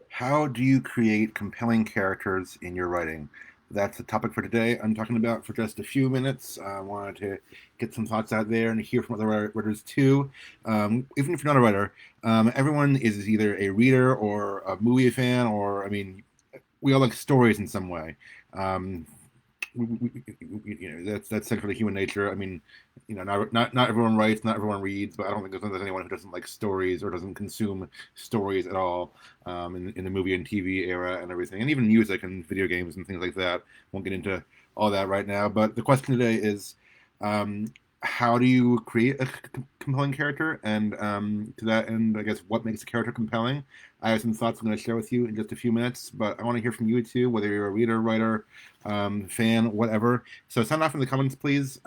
How do you create compelling characters in your writing? That's the topic for today. I'm talking about for just a few minutes. I wanted to get some thoughts out there and hear from other writers too. Even if you're not a writer, everyone is either a reader or a movie fan, or I mean, we all like stories in some way. Um, that's central to human nature. I mean, not everyone writes, not everyone reads, but I don't think there's anyone who doesn't like stories or doesn't consume stories at all. In the movie and TV era and everything, and even music and video games and things like that. Won't get into all that right now. But the question today is, um, how do you create a compelling character? And to that end, I guess what makes a character compelling? I have some thoughts I'm going to share with you in just a few minutes, but I want to hear from you too, whether you're a reader, writer, fan, whatever. So sound off in the comments, please.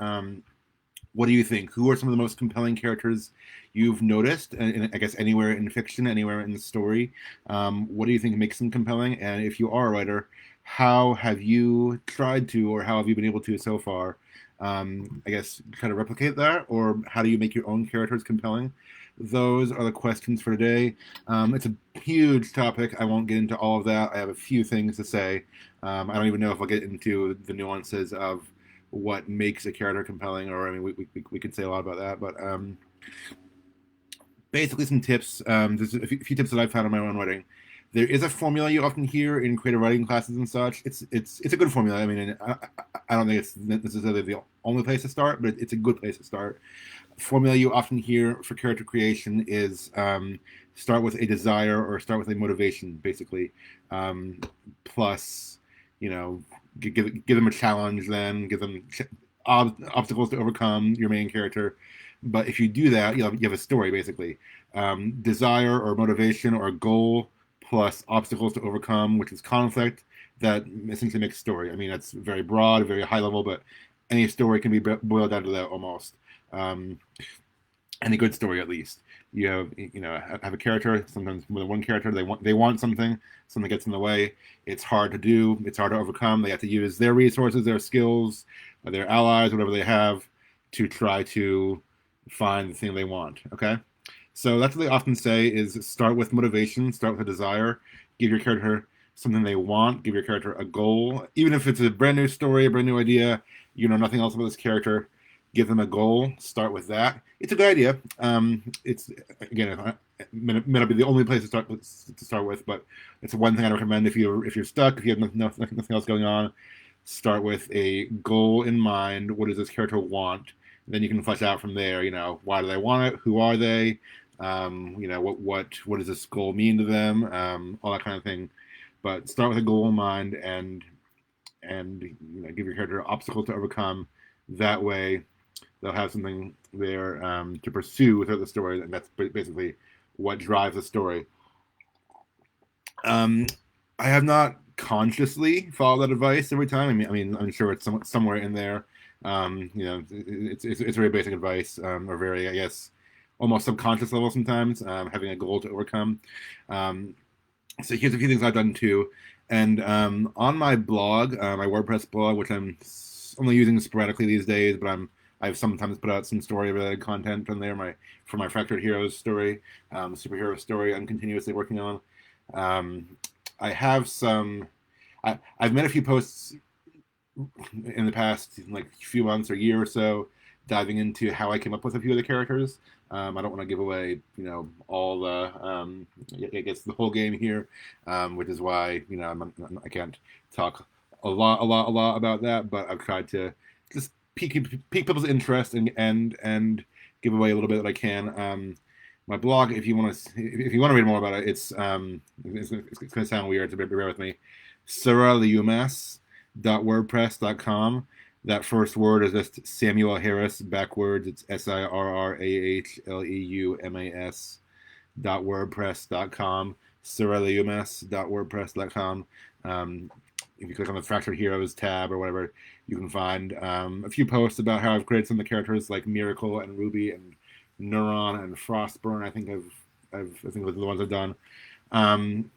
What do you think? Who are some of the most compelling characters you've noticed? And I guess anywhere in fiction, anywhere in the story. What do you think makes them compelling? And if you are a writer, how have you tried to, or how have you been able to so far? I guess try to replicate that, or how do you make your own characters compelling? Those are the questions for today. It's a huge topic. I won't get into all of that. I have a few things to say. I don't even know if I'll get into the nuances of what makes a character compelling, or I mean, we could say a lot about that, but basically some tips. There's a few tips that I've found in my own writing. There is a formula you often hear in creative writing classes and such. It's a good formula. I mean, I don't think it's necessarily the only place to start, but it's a good place to start. Formula you often hear for character creation is start with a desire or start with a motivation, basically. Plus, you know, give them a challenge, then give them obstacles to overcome your main character. But if you do that, you have a story basically. Desire or motivation or goal plus obstacles to overcome, which is conflict, that essentially makes a story. I mean, that's very broad, very high level, but any story can be boiled down to that almost. Um, any good story at least. Have a character. Sometimes more than one character. They want something gets in the way. It's hard to do. It's hard to overcome. They have to use their resources, their skills, their allies, whatever they have, to try to find the thing they want. Okay, so that's what they often say: is start with motivation, start with a desire, give your character something they want, give your character a goal, even if it's a brand new story, a brand new idea. You know nothing else about this character, give them a goal, start with that. It's a good idea. It's again, it may not be the only place to start with, but it's one thing I recommend if you're stuck, if you have nothing else going on. Start with a goal in mind. What does this character want? Then you can flesh out from there. Why do they want it? Who are they? What does this goal mean to them? All that kind of thing. But start with a goal in mind and give your character obstacles to overcome. That way, they'll have something there to pursue without the story, and that's basically what drives the story. Um, I have not consciously followed that advice every time. I mean, I'm sure it's somewhere in there. It's very basic advice, or very, I guess, almost subconscious level sometimes. Having a goal to overcome. Um, so here's a few things I've done too. And on my blog, my WordPress blog, which I'm only using sporadically these days, but I've sometimes put out some story-related content on there. For my Fractured Heroes story, superhero story, I'm continuously working on. Um, I have some. I've made a few posts in the past, like few months or year or so, diving into how I came up with a few of the characters. I don't want to give away, all the, I guess the whole game here, which is why, I can't talk a lot about that. But I've tried to just pique people's interest and give away a little bit that I can. My blog, if you want to read more about it, it's going to sound weird, so bear with me. Siraliumas.wordpress.com. That first word is just Samuel Harris backwards. It's SIRRAHLEUMAS .wordpress.com. Siraliumas.wordpress.com. If you click on the Fractured Heroes tab or whatever, you can find a few posts about how I've created some of the characters like Miracle and Ruby and Neuron and Frostburn. I think those are the ones I've done. Um,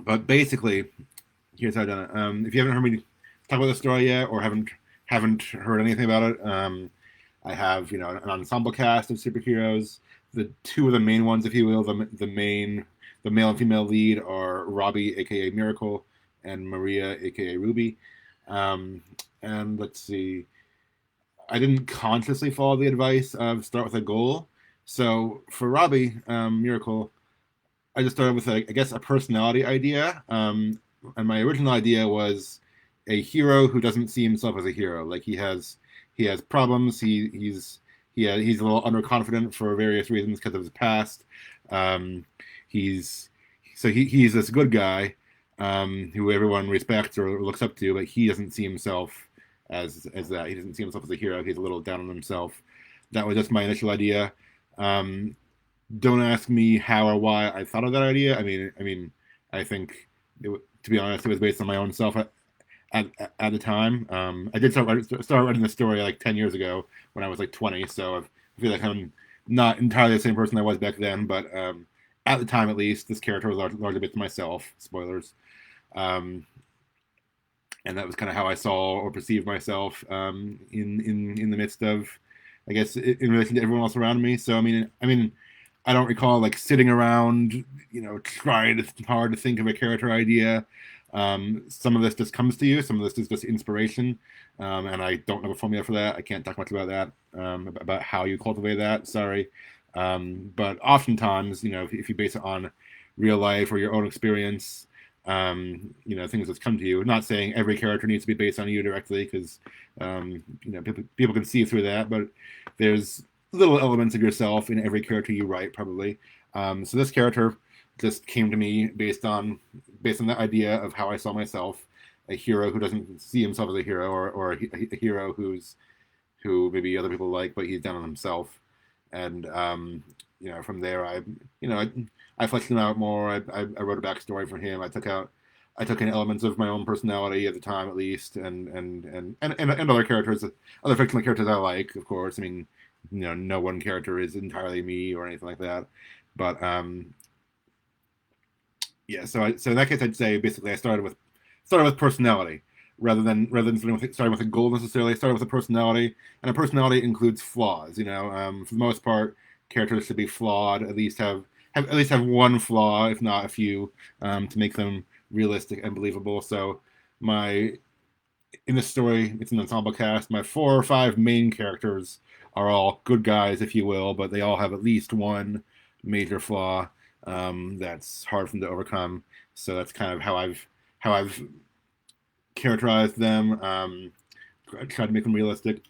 but basically, here's how I've done it. If you haven't heard me talk about the story yet, or haven't heard anything about it, I have an ensemble cast of superheroes. The two of the main ones, if you will, the the male and female lead are Robbie, aka Miracle, and Maria, aka Ruby. Um, and let's see, I didn't consciously follow the advice of start with a goal. So for Robbie, Miracle, I just started with, I guess, a personality idea. And my original idea was a hero who doesn't see himself as a hero. Like he has problems. He's a little underconfident for various reasons because of his past. Um, he's he's this good guy who everyone respects or looks up to, but he doesn't see himself as that. He doesn't see himself as a hero. He's a little down on himself. That was just my initial idea. Um, don't ask me how or why I thought of that idea. I think to be honest, it was based on my own self at the time. I did start writing the story like 10 years ago when I was like 20, so I feel like I'm not entirely the same person I was back then. But at the time, at least, this character was largely based on myself. Spoilers. Um, and that was kind of how I saw or perceived myself in the midst of, I guess, in relation to everyone else around me. So I don't recall like sitting around, trying hard to think of a character idea. Some of this just comes to you. Some of this is just inspiration, and I don't know the formula for that. I can't talk much about that, about how you cultivate that. Sorry, but oftentimes, if you base it on real life or your own experience, things that come to you. Not saying every character needs to be based on you directly, because people can see through that, but there's little elements of yourself in every character you write, probably. So this character just came to me based on the idea of how I saw myself, a hero who doesn't see himself as a hero, or a hero who maybe other people like, but he's down on himself. And from there, I fleshed him out more. I wrote a backstory for him. I took in elements of my own personality at the time, at least, and other characters, other fictional characters I like, of course. No one character is entirely me or anything like that. But yeah. So in that case, I'd say basically I started with personality rather than starting with a goal necessarily. I started with a personality, and a personality includes flaws. For the most part, characters should be flawed. At least have one flaw, if not a few, to make them realistic and believable. So my in this story, it's an ensemble cast. My 4 or 5 main characters are all good guys, if you will, but they all have at least one major flaw that's hard for them to overcome. So that's kind of how I've characterized them. Tried to make them realistic.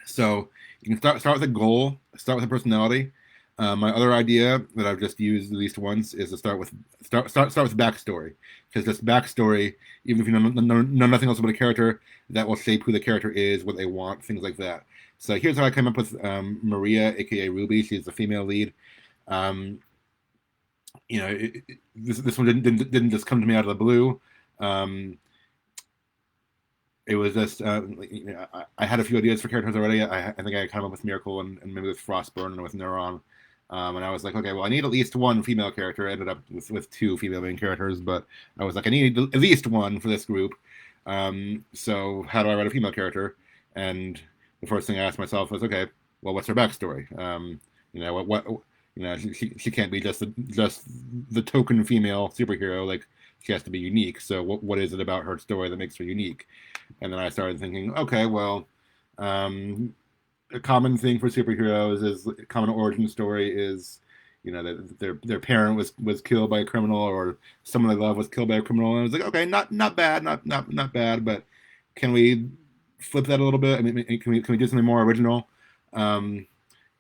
So you can start with a goal, start with a personality. My other idea that I've just used at least once is to start with backstory, because this backstory, even if you know nothing else about a character, that will shape who the character is, what they want, things like that. So here's how I came up with Maria, aka Ruby. She's the female lead. Um, this one didn't just come to me out of the blue. Um, it was just I had a few ideas for characters already. I think I came up with Miracle and maybe with Frostburn and with Neuron. And I was like, okay, well, I need at least one female character. I ended up with 2 female main characters, but I was like, I need at least one for this group. So how do I write a female character? And the first thing I asked myself was, okay, well, what's her backstory? She can't be just the token female superhero. Like, she has to be unique. So what is it about her story that makes her unique? And then I started thinking, okay, well, a common thing for superheroes is a common origin story is, that their parent was killed by a criminal, or someone they love was killed by a criminal. And I was like, okay, not bad, not bad, but can we flip that a little bit? Can we do something more original? And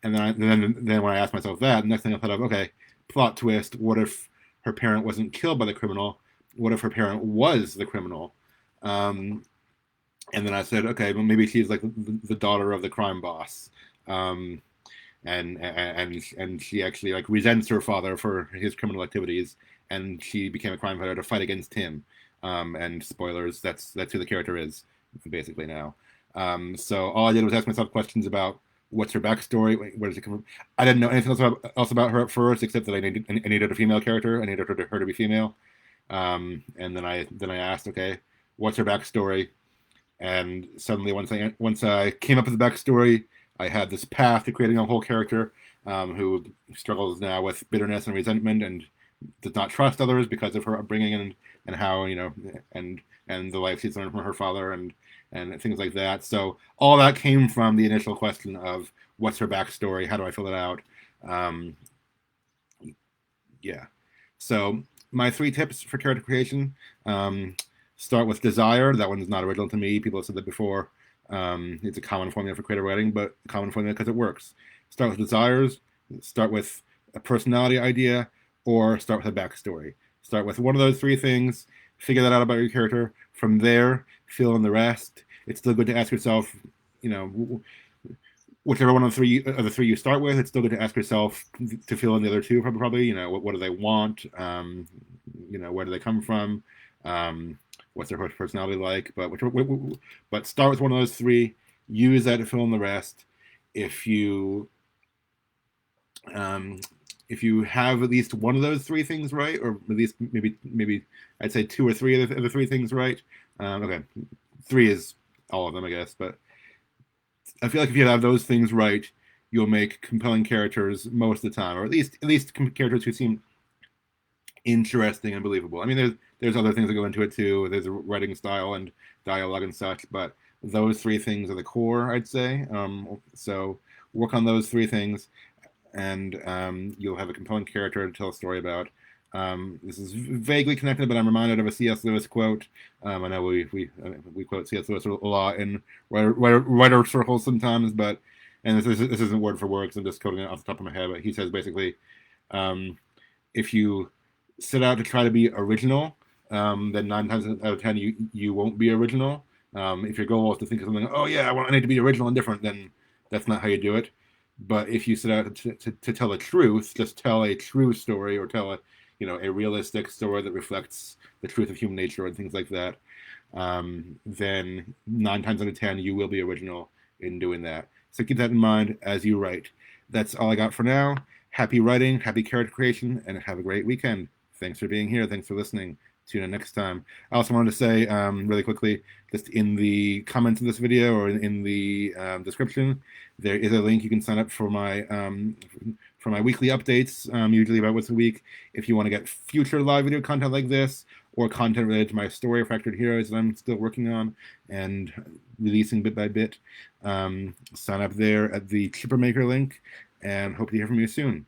then when I asked myself that, the next thing I thought of, okay, plot twist. What if her parent wasn't killed by the criminal? What if her parent was the criminal? And then I said, okay, well, maybe she's like the daughter of the crime boss, and she actually like resents her father for his criminal activities, and she became a crime fighter to fight against him. And spoilers, that's who the character is basically now. So all I did was ask myself questions about what's her backstory, where does it come from. I didn't know anything else about her at first, except that I needed a female character. I needed her to be female. And then I asked, okay, what's her backstory? And suddenly, once I came up with the backstory, I had this path to creating a whole character. who struggles now with bitterness and resentment and does not trust others because of her upbringing and how and the life she's learned from her father and things like that. So all that came from the initial question of what's her backstory, how do I fill it out? Um, yeah. So my three tips for character creation: start with desire. That one's not original to me. People have said that before. It's a common formula for creative writing, but a common formula because it works. Start with desires. Start with a personality idea, or start with a backstory. Start with one of those three things. Figure that out about your character. From there, fill in the rest. It's still good to ask yourself, you know, whichever one of the three you start with, it's still good to ask yourself to fill in the other two. Probably, you know, what do they want? You know, where do they come from? What's their personality like? But start with one of those three. Use that to fill in the rest. If you um, if you have at least one of those three things right, or at least maybe I'd say two or three of the three things right. Okay, three is all of them, I guess, but I feel like if you have those things right, you'll make compelling characters most of the time, or at least characters who seem interesting and believable. I mean, there's other things that go into it too. There's a writing style and dialogue and such, but those three things are the core, I'd say. So work on those three things, and you'll have a compelling character to tell a story about. This is vaguely connected, but I'm reminded of a C.S. Lewis quote. I know we quote C.S. Lewis a lot in writer circles sometimes, but and this isn't word for word because I'm just quoting it off the top of my head. But he says basically, um, if you set out to try to be original, then 9 times out of 10 you won't be original. If your goal is to think of something, oh yeah, I need to be original and different, then that's not how you do it. But if you set out to tell the truth, just tell a true story or tell a realistic story that reflects the truth of human nature and things like that, then 9 times out of 10 you will be original in doing that. So keep that in mind as you write. That's all I got for now. Happy writing, happy character creation, and have a great weekend. Thanks for being here. Thanks for listening. Tune in next time. I also wanted to say really quickly, just in the comments of this video or in the description, there is a link you can sign up for my weekly updates, usually about once a week. If you want to get future live video content like this or content related to my story of Fractured Heroes that I'm still working on and releasing bit by bit, sign up there at the Chipper Maker link, and hope to hear from you soon.